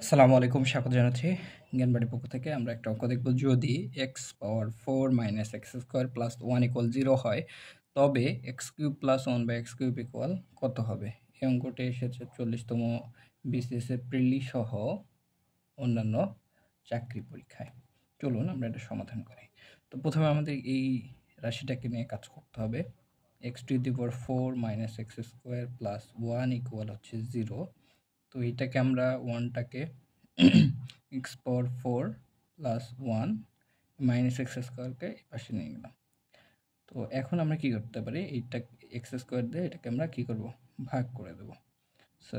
আসসালামু আলাইকুম, স্বাগত জানাচ্ছি জ্ঞানবাড়ির পক্ষ থেকে। আমরা একটা অঙ্ক দেখব। যদি x power 4 minus x square plus 1 equal 0 হয়, তবে x cube plus 1 by x cube equal কত হবে? এই অঙ্কটি এসেছে 40তম বিসিএস প্রিলি সহ অন্যান্য চাকরি পরীক্ষায়। চলুন আমরা এটা সমাধান করি। তো প্রথমে আমাদের এই রাশিটাকে নিয়ে কাজ করতে হবে। X to the power 4 minus x square plus 1 equal হচ্ছে 0। তো এইটাকে আমরা 1টাকে x power 4 plus 1 minus x স্কোয়ারকে এই পাশে নিয়ে গেলাম। তো এখন আমরা কি করতে পারি, এইটা এক্স স্কোয়ার দিয়ে এটাকে আমরা কি করব, ভাগ করে দেব। সো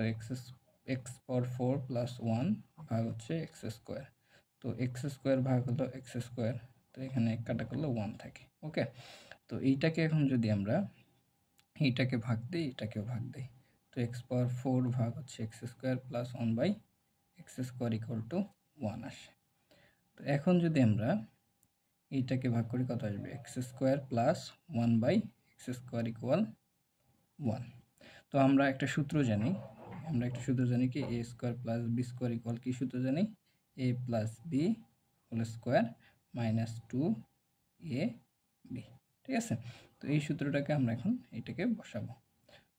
এক্স পাওয়ার 4 প্লাস 1 ভাগ হচ্ছে এক্স স্কোয়ার। তো এক্স স্কোয়ার ভাগ হলো এক্স স্কোয়ার, তো এখানে কাটা করলে 1 থাকে। ওকে, তো এইটাকে এখন যদি আমরা এইটাকে ভাগ দিই, এটাকেও ভাগ দিই, তো এক্স পাওয়ার 4 ভাগ হচ্ছে x square plus 1 by x square equal to 1 আসে। তো এখন যদি আমরা এইটাকে ভাগ করি, কত আসবে? X square plus 1 by x square equal 1। তো আমরা একটা সূত্র জানি, কি A square plus B square equal, কি সূত্র জানি? A plus B whole square minus 2 A B. ঠিক আছে, তো এই সূত্রটাকে আমরা এখন এটাকে বসাবো।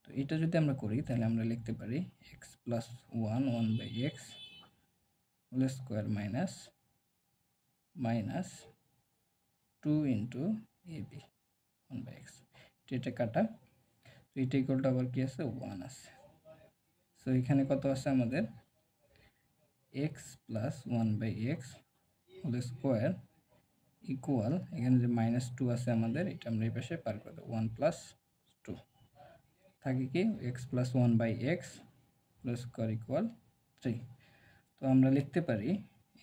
তো এটা যদি আমরা করি তাহলে আমরা লিখতে পারি x plus 1 by x whole square minus 2 into a b 1 by x. এটা কাটা, তো এটা ইকুয়ালটা আবার কি আছে? 1 আছে। সো এখানে কত আছে আমাদের? X plus 1 by x whole square equal, এখানে যে মাইনাস 2 আছে আমাদের, এটা আমরা এই পাশে পার করে দেবো। 1 প্লাস 2 থাকে কি x plus 1 by x whole square equal 3। তো আমরা লিখতে পারি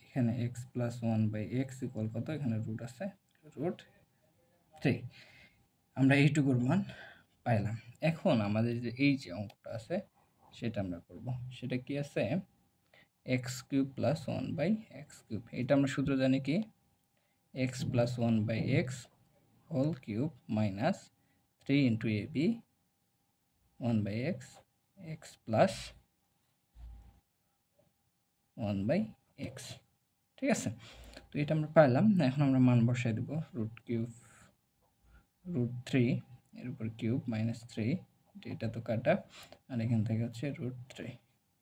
এখানে x plus 1 by x equal কত? এখানে রুট আছে, রুট 3। আমরা এইটুকুর মান পাইলাম। এখন আমাদের যে এই যে অঙ্কটা আছে সেটা আমরা করব। সেটা কি আছে? X cube plus 1 by x cube. এটা আমরা সূত্র জানি কি? X plus 1 by x whole cube minus 3 into a b 1 by x, x plus 1 by x. ঠিক আছে, তো এটা আমরা পাইলাম। এখন আমরা মান বসাই দেব। রুট 3 এর উপর কিউব মাইনাস 3, এটা তো কাটা, আর এখান থেকে হচ্ছে রুট 3।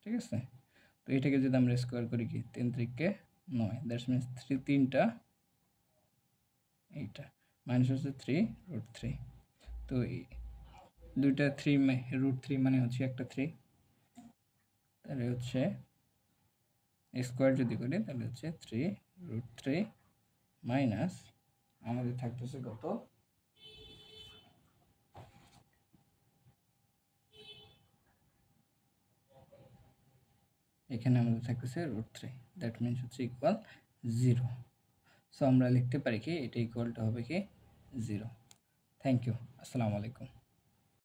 ঠিক আছে, তো এটাকে যদি আমরা স্কোয়ার করি, কি 3 3 9, দ্যাটস মিনস 3টা এইটা মাইনাস হচ্ছে 3 রুট 3। তো দুইটা 3 রুট 3 মানে হচ্ছে একটা 3, তাহলে হচ্ছে স্কোয়ার যদি করি তাহলে হচ্ছে 3 রুট 3 মাইনাস আমাদের থাকতেছে কত? এখানে আমাদের থাকতেছে রুট 3, দ্যাট মিনস হচ্ছে ইকুয়াল 0। সো আমরা লিখতে পারি কি এটা ইকুয়ালটা হবে কি 0। থ্যাংক ইউ, আসসালামু আলাইকুম।